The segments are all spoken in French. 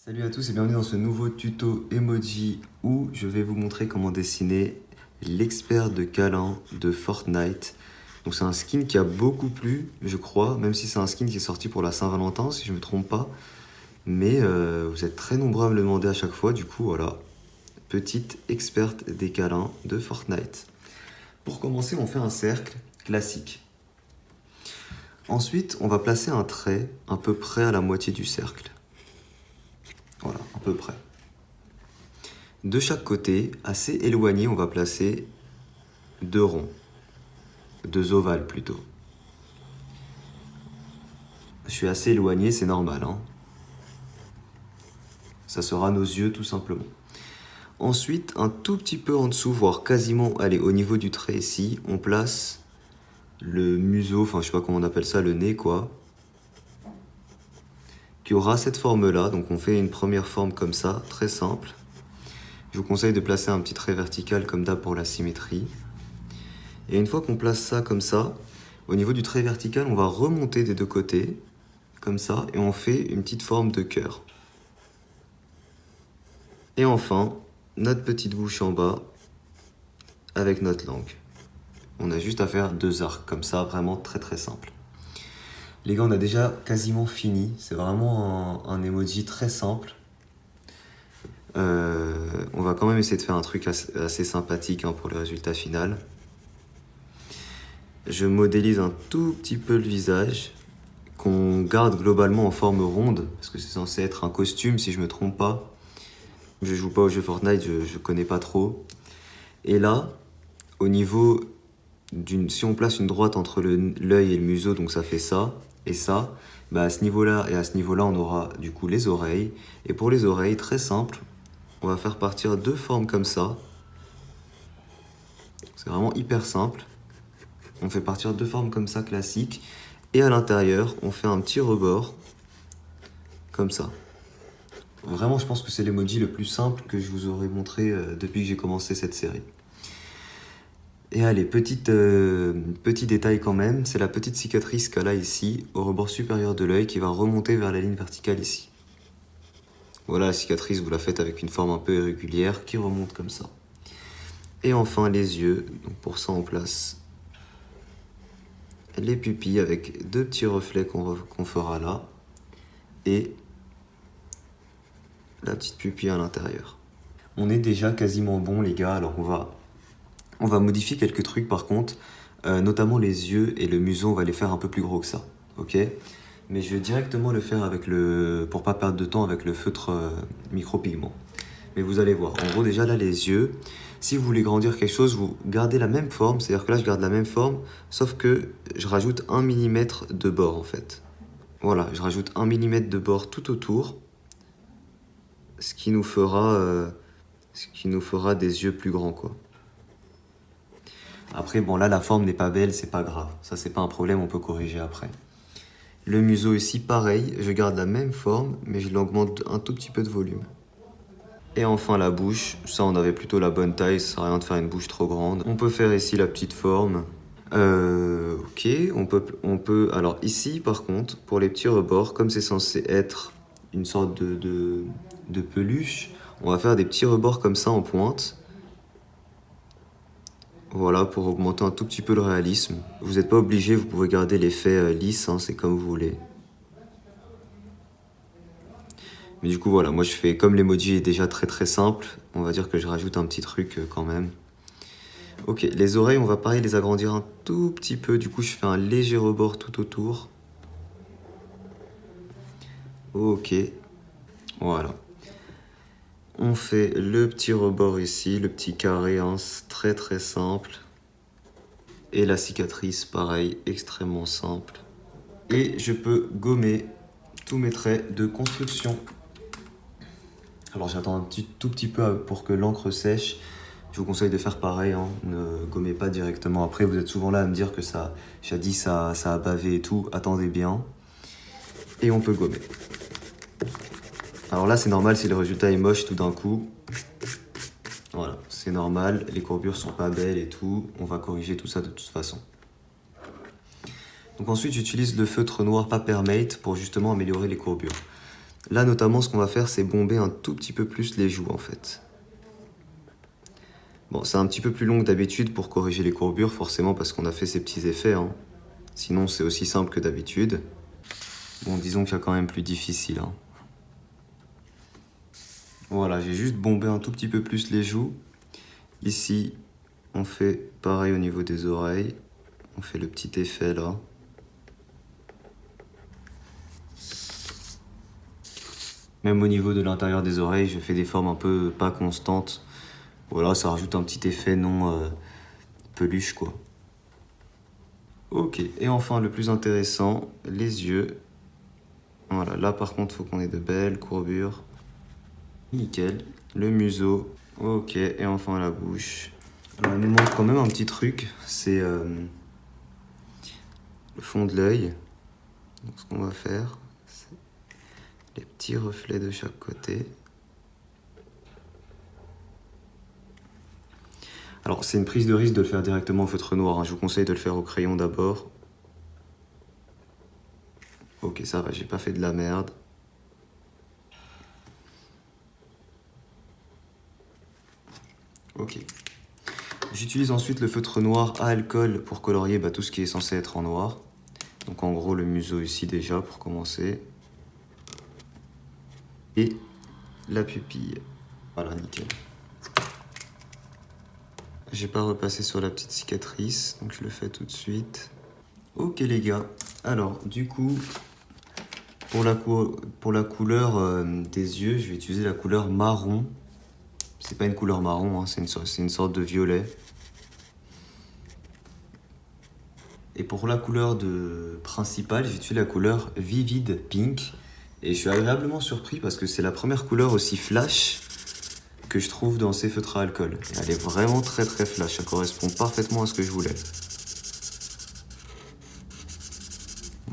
Salut à tous et bienvenue dans ce nouveau tuto emoji où je vais vous montrer comment dessiner l'expert de câlin de Fortnite. Donc c'est un skin qui a beaucoup plu, je crois, même si c'est un skin qui est sorti pour la Saint-Valentin, si je ne me trompe pas. Mais vous êtes très nombreux à me le demander à chaque fois, du coup voilà, petite experte des câlins de Fortnite. Pour commencer, on fait un cercle classique. Ensuite, on va placer un trait à peu près à la moitié du cercle. Voilà, à peu près. De chaque côté, assez éloigné, on va placer deux ronds. Deux ovales plutôt. Je suis assez éloigné, c'est normal, hein. Ça sera nos yeux tout simplement. Ensuite, un tout petit peu en dessous, voire quasiment, allez, au niveau du trait ici, on place le museau, enfin je sais pas comment on appelle ça, le nez quoi, qui aura cette forme-là. Donc on fait une première forme comme ça, très simple. Je vous conseille de placer un petit trait vertical comme d'hab pour la symétrie. Et une fois qu'on place ça comme ça, au niveau du trait vertical, on va remonter des deux côtés, comme ça, et on fait une petite forme de cœur. Et enfin, notre petite bouche en bas, avec notre langue. On a juste à faire deux arcs, comme ça, vraiment très très simple. Les gars, on a déjà quasiment fini. C'est vraiment un emoji très simple. On va quand même essayer de faire un truc assez sympathique hein, pour le résultat final. Je modélise un tout petit peu le visage, qu'on garde globalement en forme ronde, parce que c'est censé être un costume si je me trompe pas. Je joue pas au jeu Fortnite, je connais pas trop. Et là, au niveau si on place une droite entre l'œil et le museau, donc ça fait ça et ça, bah à ce niveau-là et à ce niveau-là, on aura du coup les oreilles. Et pour les oreilles, très simple, on va faire partir deux formes comme ça. C'est vraiment hyper simple. On fait partir deux formes comme ça classiques. Et à l'intérieur, on fait un petit rebord, comme ça. Vraiment, je pense que c'est l'emoji le plus simple que je vous aurais montré depuis que j'ai commencé cette série. Et allez, petit détail quand même, c'est la petite cicatrice qu'elle a ici, au rebord supérieur de l'œil, qui va remonter vers la ligne verticale ici. Voilà la cicatrice, vous la faites avec une forme un peu irrégulière qui remonte comme ça. Et enfin les yeux, donc pour ça on place les pupilles avec deux petits reflets qu'on fera là, et la petite pupille à l'intérieur. On est déjà quasiment bon les gars, alors on va modifier quelques trucs par contre, notamment les yeux et le museau, on va les faire un peu plus gros que ça, ok? Mais je vais directement le faire pour pas perdre de temps avec le feutre micropigment. Mais vous allez voir, en gros déjà là les yeux, si vous voulez grandir quelque chose, vous gardez la même forme, c'est-à-dire que là je garde la même forme, sauf que je rajoute 1 mm de bord en fait. Voilà, je rajoute 1 mm de bord tout autour, ce qui nous fera des yeux plus grands quoi. Après, bon là, la forme n'est pas belle, c'est pas grave. Ça, c'est pas un problème, on peut corriger après. Le museau ici, pareil, je garde la même forme, mais je l'augmente un tout petit peu de volume. Et enfin la bouche, ça on avait plutôt la bonne taille, ça sert à rien de faire une bouche trop grande. On peut faire ici la petite forme. Ok, on peut... Alors ici, par contre, pour les petits rebords, comme c'est censé être une sorte de peluche, on va faire des petits rebords comme ça en pointe. Voilà, pour augmenter un tout petit peu le réalisme. Vous n'êtes pas obligé, vous pouvez garder l'effet lisse, hein, c'est comme vous voulez. Mais du coup, voilà, moi je fais, comme l'emoji est déjà très très simple, on va dire que je rajoute un petit truc quand même. Ok, les oreilles, on va pareil les agrandir un tout petit peu, du coup je fais un léger rebord tout autour. Ok, voilà. On fait le petit rebord ici, le petit carré, hein, très très simple. Et la cicatrice, pareil, extrêmement simple. Et je peux gommer tous mes traits de construction. Alors j'attends tout petit peu pour que l'encre sèche. Je vous conseille de faire pareil, hein. Ne gommez pas directement. Après, vous êtes souvent là à me dire que ça a bavé et tout. Attendez bien. Et on peut gommer. Alors là, c'est normal si le résultat est moche tout d'un coup. Voilà, c'est normal. Les courbures sont pas belles et tout. On va corriger tout ça de toute façon. Donc ensuite, j'utilise le feutre noir Papermate pour justement améliorer les courbures. Là, notamment, ce qu'on va faire, c'est bomber un tout petit peu plus les joues, en fait. Bon, c'est un petit peu plus long que d'habitude pour corriger les courbures, forcément, parce qu'on a fait ces petits effets, hein. Sinon, c'est aussi simple que d'habitude. Bon, disons qu'il y a quand même plus difficile, hein. Voilà, j'ai juste bombé un tout petit peu plus les joues. Ici, on fait pareil au niveau des oreilles. On fait le petit effet là. Même au niveau de l'intérieur des oreilles, je fais des formes un peu pas constantes. Voilà, ça rajoute un petit effet non peluche quoi. Ok, et enfin le plus intéressant, les yeux. Voilà, là par contre, il faut qu'on ait de belles courbures. Nickel. Le museau. Ok, et enfin la bouche. Alors, il nous manque quand même un petit truc, c'est le fond de l'œil. Donc ce qu'on va faire, c'est les petits reflets de chaque côté. Alors c'est une prise de risque de le faire directement au feutre noir, hein. Je vous conseille de le faire au crayon d'abord. Ok, ça va, j'ai pas fait de la merde. Ok. J'utilise ensuite le feutre noir à alcool pour colorier tout ce qui est censé être en noir. Donc en gros le museau ici déjà pour commencer. Et la pupille. Voilà, nickel. J'ai pas repassé sur la petite cicatrice, donc je le fais tout de suite. Ok les gars, alors du coup, pour la couleur des yeux, je vais utiliser la couleur marron. C'est pas une couleur marron, hein, c'est une sorte de violet. Et pour la couleur principale, j'ai utilisé la couleur Vivid Pink. Et je suis agréablement surpris parce que c'est la première couleur aussi flash que je trouve dans ces feutres à alcool. Et elle est vraiment très très flash, ça correspond parfaitement à ce que je voulais.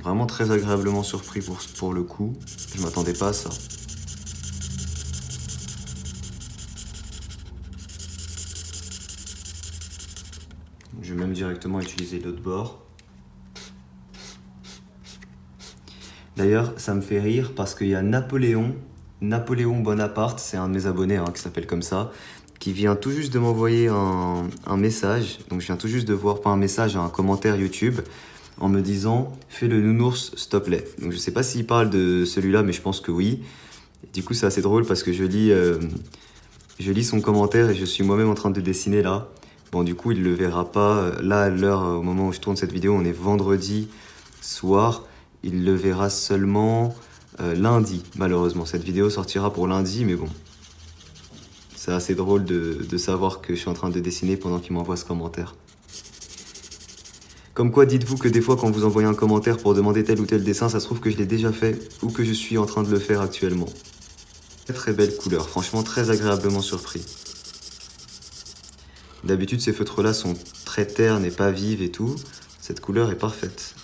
Vraiment très agréablement surpris pour le coup. Je m'attendais pas à ça. Je vais même directement utiliser l'autre bord. D'ailleurs, ça me fait rire parce qu'il y a Napoléon Bonaparte, c'est un de mes abonnés hein, qui s'appelle comme ça, qui vient tout juste de m'envoyer un message. Donc je viens tout juste de voir, pas un message, un commentaire YouTube, en me disant « Fais le nounours, s'il te plaît ». Donc je sais pas s'il parle de celui-là, mais je pense que oui. Et du coup, c'est assez drôle parce que je lis son commentaire et je suis moi-même en train de dessiner là. Bon, du coup, il le verra pas. Là, à l'heure, au moment où je tourne cette vidéo, on est vendredi soir. Il le verra seulement lundi, malheureusement. Cette vidéo sortira pour lundi, mais bon. C'est assez drôle de savoir que je suis en train de dessiner pendant qu'il m'envoie ce commentaire. Comme quoi, dites-vous que des fois, quand vous envoyez un commentaire pour demander tel ou tel dessin, ça se trouve que je l'ai déjà fait ou que je suis en train de le faire actuellement. Très très belle couleur, franchement très agréablement surpris. D'habitude, ces feutres-là sont très ternes et pas vives et tout. Cette couleur est parfaite.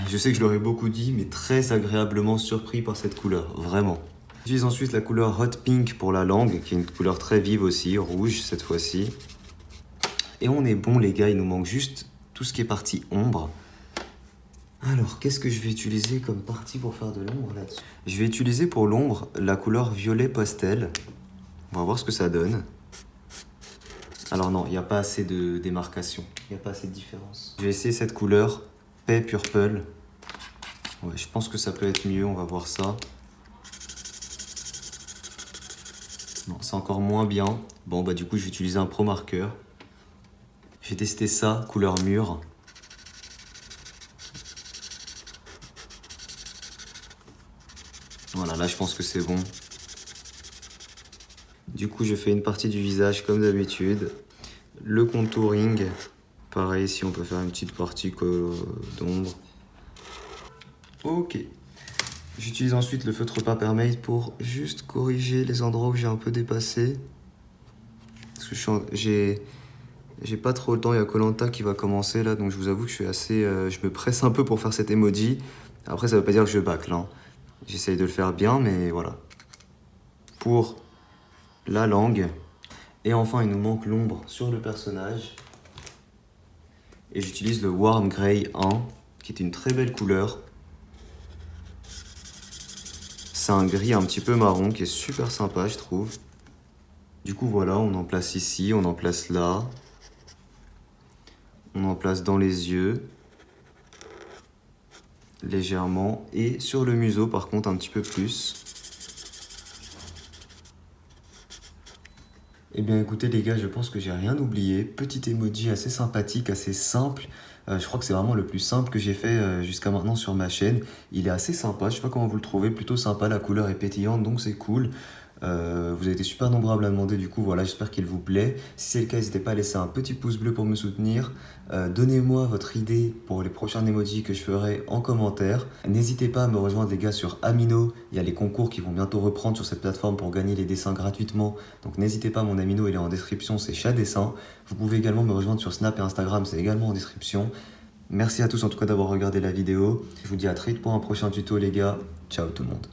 Je sais que je l'aurais beaucoup dit, mais très agréablement surpris par cette couleur, vraiment. J'utilise ensuite la couleur Hot Pink pour la langue, qui est une couleur très vive aussi, rouge cette fois-ci. Et on est bon les gars, il nous manque juste tout ce qui est partie ombre. Alors, qu'est-ce que je vais utiliser comme partie pour faire de l'ombre là-dessus? Je vais utiliser pour l'ombre la couleur violet pastel. On va voir ce que ça donne. Alors non, il n'y a pas assez de démarcation, il n'y a pas assez de différence. Je vais essayer cette couleur, Pay Purple. Ouais, je pense que ça peut être mieux, on va voir ça. Non, c'est encore moins bien. Bon, du coup, je vais utiliser un Pro Marker. J'ai testé ça, couleur mûre. Voilà, là, je pense que c'est bon. Du coup, je fais une partie du visage comme d'habitude. Le contouring. Pareil, ici, on peut faire une petite partie d'ombre. Ok. J'utilise ensuite le feutre Papermate pour juste corriger les endroits où j'ai un peu dépassé. Parce que j'ai pas trop le temps, il y a koh Lanta qui va commencer là, donc je vous avoue que je suis assez... je me presse un peu pour faire cet emoji. Après, ça veut pas dire que je bâcle, hein. J'essaye de le faire bien, mais voilà. Pour la langue. Et enfin, il nous manque l'ombre sur le personnage. Et j'utilise le Warm Grey 1, qui est une très belle couleur. C'est un gris un petit peu marron qui est super sympa, je trouve. Du coup, voilà, on en place ici, on en place là. On en place dans les yeux. Légèrement. Et sur le museau, par contre, un petit peu plus. Eh bien écoutez les gars, je pense que j'ai rien oublié. Petit emoji assez sympathique, assez simple. Je crois que c'est vraiment le plus simple que j'ai fait jusqu'à maintenant sur ma chaîne. Il est assez sympa, je sais pas comment vous le trouvez, plutôt sympa, la couleur est pétillante donc c'est cool. Vous avez été super nombreux à me la demander, du coup voilà, j'espère qu'il vous plaît. Si c'est le cas, n'hésitez pas à laisser un petit pouce bleu pour me soutenir. Donnez-moi votre idée pour les prochains emojis que je ferai en commentaire. N'hésitez pas à me rejoindre les gars sur Amino, il y a les concours qui vont bientôt reprendre sur cette plateforme pour gagner les dessins gratuitement. Donc n'hésitez pas, mon Amino il est en description, c'est Chat Dessin. Vous pouvez également me rejoindre sur Snap et Instagram, c'est également en description. Merci à tous en tout cas d'avoir regardé la vidéo. Je vous dis à très vite pour un prochain tuto les gars. Ciao tout le monde.